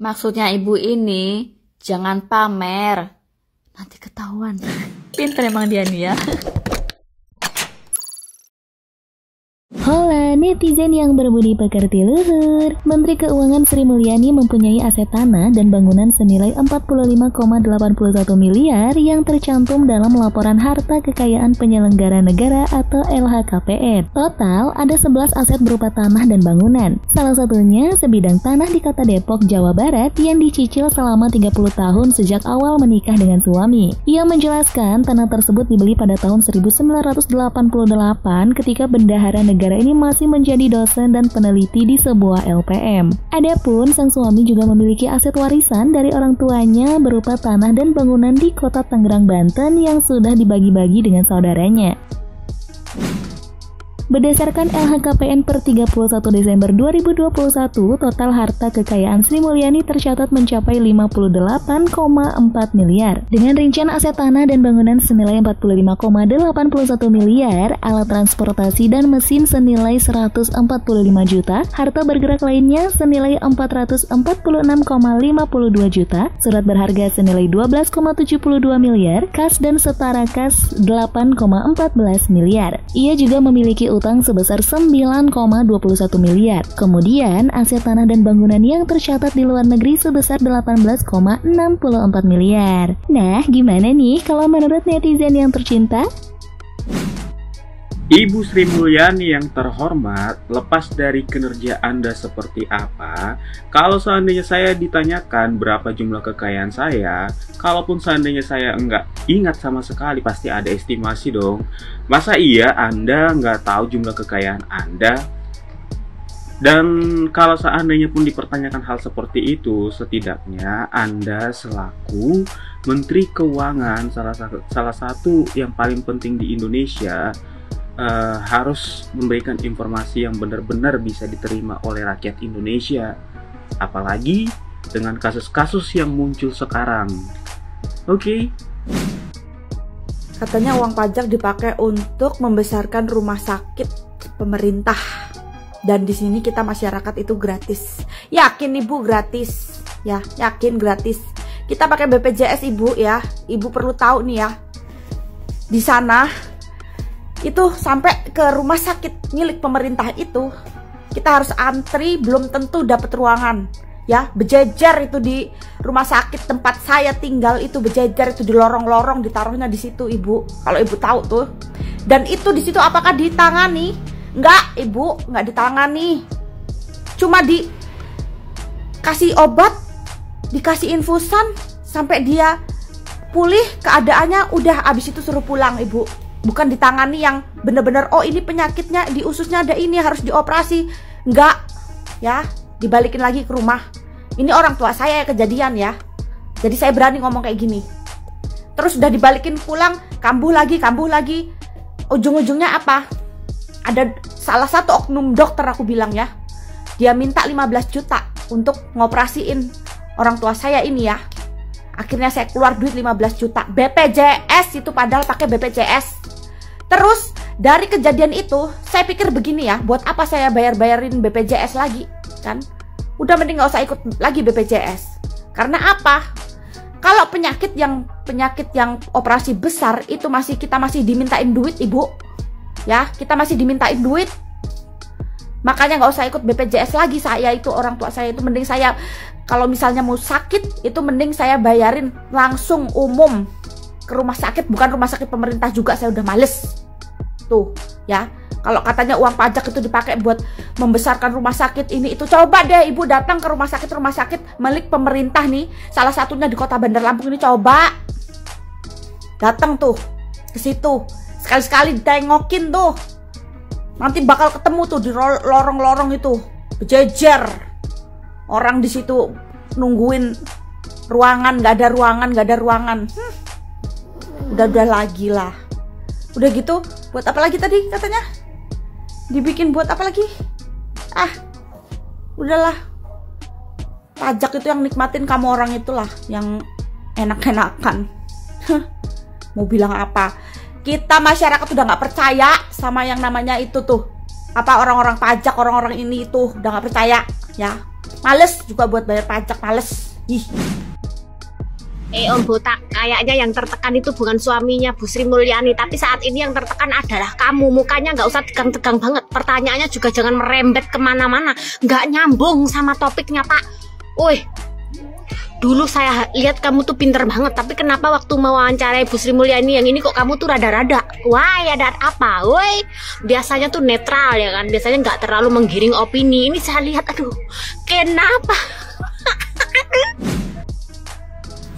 Maksudnya ibu ini jangan pamer, nanti ketahuan. Pinter emang dia nih ya. Hola netizen yang berbudi pekerti luhur. Menteri Keuangan Sri Mulyani mempunyai aset tanah dan bangunan senilai 45,81 miliar yang tercantum dalam laporan harta kekayaan penyelenggara negara atau LHKPN. Total ada 11 aset berupa tanah dan bangunan. Salah satunya sebidang tanah di Kota Depok, Jawa Barat yang dicicil selama 30 tahun sejak awal menikah dengan suami. Ia menjelaskan tanah tersebut dibeli pada tahun 1988 ketika bendahara negara ini masih menjadi dosen dan peneliti di sebuah LPM. Adapun sang suami juga memiliki aset warisan dari orang tuanya berupa tanah dan bangunan di kota Tangerang, Banten yang sudah dibagi-bagi dengan saudaranya. Berdasarkan LHKPN per 31 Desember 2021, total harta kekayaan Sri Mulyani tercatat mencapai 58,4 miliar. Dengan rincian aset tanah dan bangunan senilai 45,81 miliar, alat transportasi dan mesin senilai 145 juta, harta bergerak lainnya senilai 446,52 juta, surat berharga senilai 12,72 miliar, kas dan setara kas 8,14 miliar. Ia juga memiliki utang sebesar 9,21 miliar. Kemudian, aset tanah dan bangunan yang tercatat di luar negeri sebesar 18,64 miliar. Nah, gimana nih kalau menurut netizen yang tercinta? Ibu Sri Mulyani yang terhormat, lepas dari kinerja Anda seperti apa, kalau seandainya saya ditanyakan berapa jumlah kekayaan saya, kalaupun seandainya saya enggak ingat sama sekali, pasti ada estimasi dong. Masa iya Anda nggak tahu jumlah kekayaan Anda? Dan kalau seandainya pun dipertanyakan hal seperti itu, setidaknya Anda selaku Menteri Keuangan, salah satu yang paling penting di Indonesia, harus memberikan informasi yang benar-benar bisa diterima oleh rakyat Indonesia, apalagi dengan kasus-kasus yang muncul sekarang. Oke. Katanya uang pajak dipakai untuk membesarkan rumah sakit pemerintah, dan di sini kita masyarakat itu gratis. Yakin ibu gratis? Ya, yakin gratis. Kita pakai BPJS ibu ya. Ibu perlu tahu nih ya. Di sana itu sampai ke rumah sakit milik pemerintah itu kita harus antri, belum tentu dapat ruangan ya, berjejer itu di rumah sakit tempat saya tinggal itu, berjejer itu di lorong-lorong, ditaruhnya di situ ibu, kalau ibu tahu tuh. Dan itu di situ apakah ditangani? Enggak ibu, enggak ditangani, cuma dikasih obat, dikasih infusan sampai dia pulih keadaannya, udah abis itu suruh pulang ibu. Bukan ditangani yang bener-bener, oh ini penyakitnya di ususnya ada ini harus dioperasi. Enggak ya, dibalikin lagi ke rumah. Ini orang tua saya kejadian ya, jadi saya berani ngomong kayak gini. Terus udah dibalikin pulang, kambuh lagi. Ujung-ujungnya apa? Ada salah satu oknum dokter, aku bilang ya, dia minta 15 juta untuk ngoperasiin orang tua saya ini ya. Akhirnya saya keluar duit 15 juta BPJS itu, padahal pakai BPJS. Terus dari kejadian itu saya pikir begini ya, buat apa saya bayarin BPJS lagi kan? Udah mending gak usah ikut lagi BPJS. Karena apa? Kalau penyakit yang operasi besar itu kita masih dimintain duit ibu. Ya, kita masih dimintain duit. Makanya gak usah ikut BPJS lagi. Saya itu, orang tua saya itu, mending saya kalau misalnya mau sakit itu mending saya bayarin langsung umum ke rumah sakit, bukan rumah sakit pemerintah juga, saya udah males tuh ya. Kalau katanya uang pajak itu dipakai buat membesarkan rumah sakit ini itu, coba deh ibu datang ke rumah sakit milik pemerintah nih, salah satunya di Kota Bandar Lampung ini, coba datang tuh ke situ, sekali-sekali ditengokin tuh, nanti bakal ketemu tuh di lorong-lorong itu berjejer orang di situ nungguin ruangan, nggak ada ruangan. Udah lagi lah. Udah gitu, buat apa lagi tadi katanya? Dibikin buat apa lagi? Udahlah. Pajak itu yang nikmatin kamu orang itulah, yang enak-enakan. Mau bilang apa? Kita masyarakat udah nggak percaya sama yang namanya itu tuh. Apa orang-orang pajak, orang-orang ini itu udah nggak percaya ya. Males juga buat bayar pajak, males. Ih. Om Botak, kayaknya yang tertekan itu bukan suaminya Bu Sri Mulyani, tapi saat ini yang tertekan adalah kamu. Mukanya nggak usah tegang-tegang banget, pertanyaannya juga jangan merembet kemana-mana, nggak nyambung sama topiknya Pak. Woi, dulu saya lihat kamu tuh pinter banget, tapi kenapa waktu mewawancarai Bu Sri Mulyani yang ini kok kamu tuh rada-rada? Wah, ada apa? Woi, biasanya tuh netral ya kan, biasanya nggak terlalu menggiring opini. Ini saya lihat, aduh, kenapa?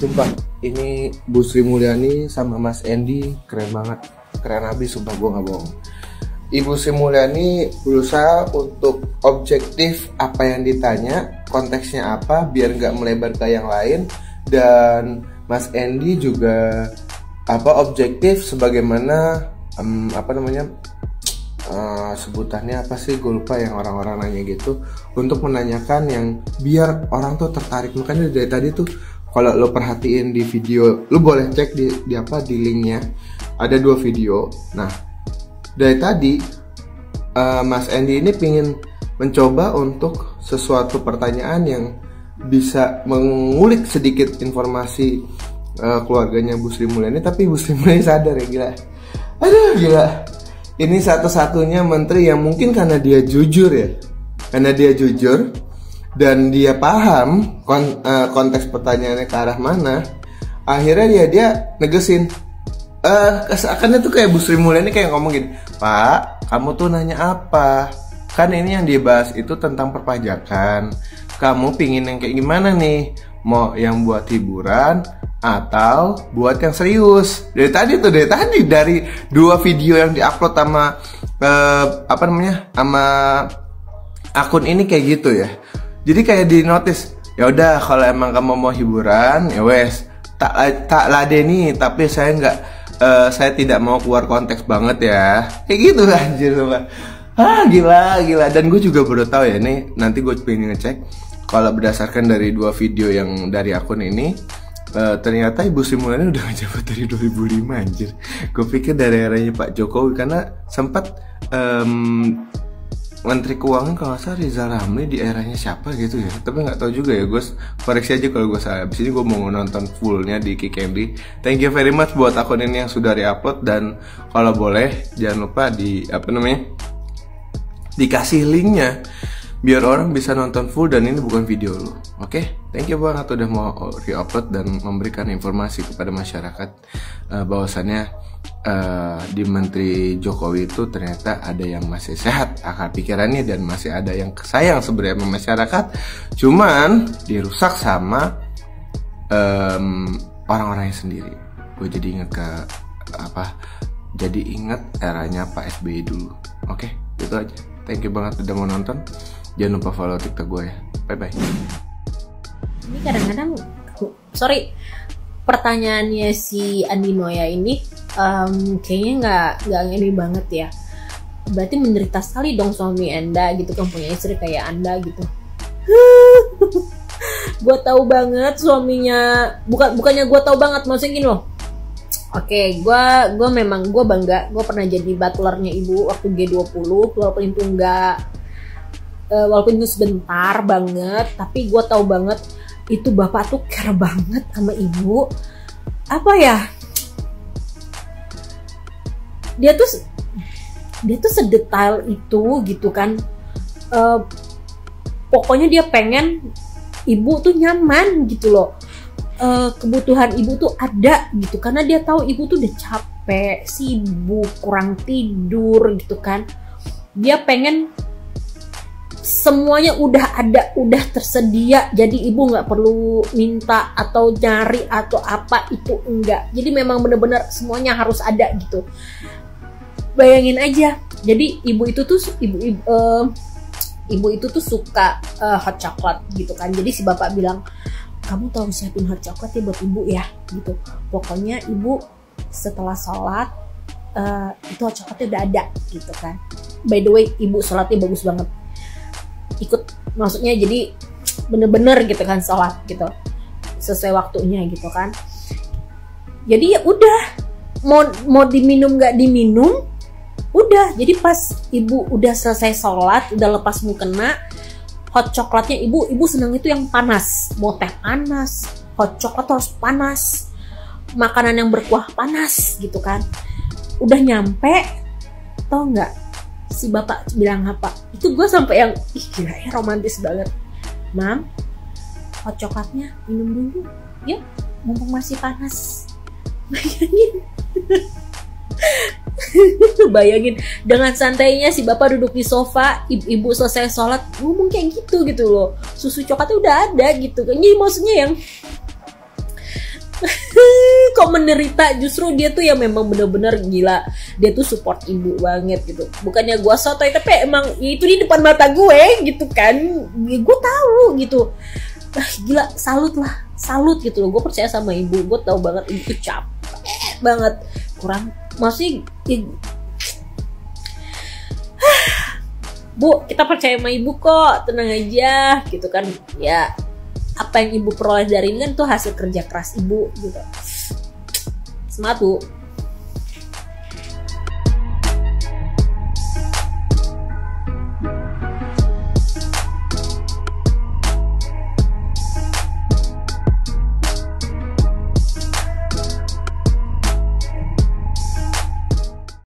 Sumpah, ini Bu Sri Mulyani sama Mas Andy keren banget. Keren habis, sumpah gue gak bohong. Ibu Sri Mulyani berusaha untuk objektif apa yang ditanya, konteksnya apa, biar gak melebar ke yang lain. Dan Mas Andy juga objektif sebagaimana sebutannya apa sih, gue lupa yang orang-orang nanya gitu, untuk menanyakan yang biar orang tuh tertarik. Makanya dari tadi tuh kalau lo perhatiin di video, lo boleh cek di linknya, ada 2 video. Nah, dari tadi Mas Andy ini pingin mencoba untuk sesuatu pertanyaan yang bisa mengulik sedikit informasi keluarganya Bu Sri Mulyani, tapi Bu Sri Mulyani sadar ya, gila. Aduh, gila. Ini satu-satunya menteri yang mungkin karena dia jujur ya, dan dia paham konteks pertanyaannya ke arah mana, akhirnya dia negesin. Keseakannya tuh kayak Bu Sri Mulyani kayak ngomong gini, Pak, kamu tuh nanya apa? Kan ini yang dibahas itu tentang perpajakan. Kamu pingin yang kayak gimana nih? Mau yang buat hiburan atau buat yang serius? Dari tadi dari 2 video yang diupload sama sama akun ini kayak gitu ya. Jadi kayak di notice, ya udah kalau emang kamu mau hiburan, ya wes tak ladeni, tapi saya tidak mau keluar konteks banget ya. Kayak gitu anjir, sumpah. Gila. Dan gue juga baru tahu ya, nih nanti gue pengen ngecek kalau berdasarkan dari 2 video yang dari akun ini, ternyata Ibu Sri Mulyani udah menjabat dari 2005 anjir. Gue pikir dari eranya Pak Jokowi, karena sempat Menteri Keuangan kalau nggak salah Rizal Ramli di eranya siapa gitu ya, tapi nggak tahu juga ya. Gue koreksi aja kalau gue salah. Abis ini gue mau nonton fullnya di Kikendi. Thank you very much buat akun ini yang sudah diupload, dan kalau boleh jangan lupa dikasih linknya biar orang bisa nonton full dan ini bukan video lo. Oke? Thank you banget udah mau re-upload dan memberikan informasi kepada masyarakat bahwasannya di Menteri Jokowi itu ternyata ada yang masih sehat akal pikirannya dan masih ada yang sayang sebenarnya sama masyarakat, cuman dirusak sama orang-orangnya sendiri. Gue jadi inget eranya Pak SBY dulu. Oke, itu aja. Thank you banget udah mau nonton. Jangan lupa follow TikTok gue ya. Bye bye. Ini kadang-kadang, pertanyaannya si Andi Noya ini kayaknya nggak ngeri banget ya. Berarti menderita sekali dong suami Anda gitu kan, punya istri kayak Anda gitu. Gue tahu banget suaminya, bukannya gue tahu banget, maksudnya gini loh. Oke, gue bangga, gue pernah jadi butlernya ibu waktu G20, walaupun itu sebentar banget, tapi gue tahu banget itu bapak tuh care banget sama ibu. Apa ya? Dia tuh sedetail itu gitu kan. Pokoknya dia pengen ibu tuh nyaman gitu loh. Kebutuhan ibu tuh ada gitu, karena dia tahu ibu tuh udah capek, sibuk, kurang tidur gitu kan. Dia pengen semuanya udah ada, udah tersedia, jadi ibu nggak perlu minta atau nyari atau apa, itu enggak. Jadi memang bener-bener semuanya harus ada gitu. Bayangin aja, jadi ibu itu tuh suka hot chocolate gitu kan. Jadi si bapak bilang, kamu tolong siapin hot chocolate ya buat ibu ya gitu. Pokoknya ibu setelah sholat itu hot chocolate udah ada gitu kan. By the way, ibu sholatnya bagus banget, ikut, maksudnya jadi bener-bener gitu kan sholat gitu sesuai waktunya gitu kan. Jadi ya udah, mau diminum nggak diminum udah. Jadi pas ibu udah selesai sholat, udah lepas mukena, hot coklatnya ibu seneng itu yang panas, mau teh panas, hot coklat harus panas, makanan yang berkuah panas gitu kan. Udah nyampe, tau nggak si bapak bilang apa? Itu gue sampai yang gila ya, romantis banget. Mam, hot coklatnya minum dulu, ya, mumpung masih panas. Bayangin. Bayangin dengan santainya si bapak duduk di sofa, ibu selesai sholat ngomong kayak gitu loh. Susu coklatnya udah ada gitu kan. Jadi maksudnya yang kok menderita, justru dia tuh ya memang bener-bener gila. Dia tuh support ibu banget gitu. Bukannya gua sotoy, tapi emang itu di depan mata gue gitu kan. Gue tahu gitu. Gila, salut gitu loh. Gue percaya sama ibu. Gue tahu banget ibu tuh capek banget. Kurang masih Bu, kita percaya sama ibu kok, tenang aja gitu kan. Ya, apa yang ibu peroleh dari ini kan tuh hasil kerja keras ibu gitu. Semangat Bu.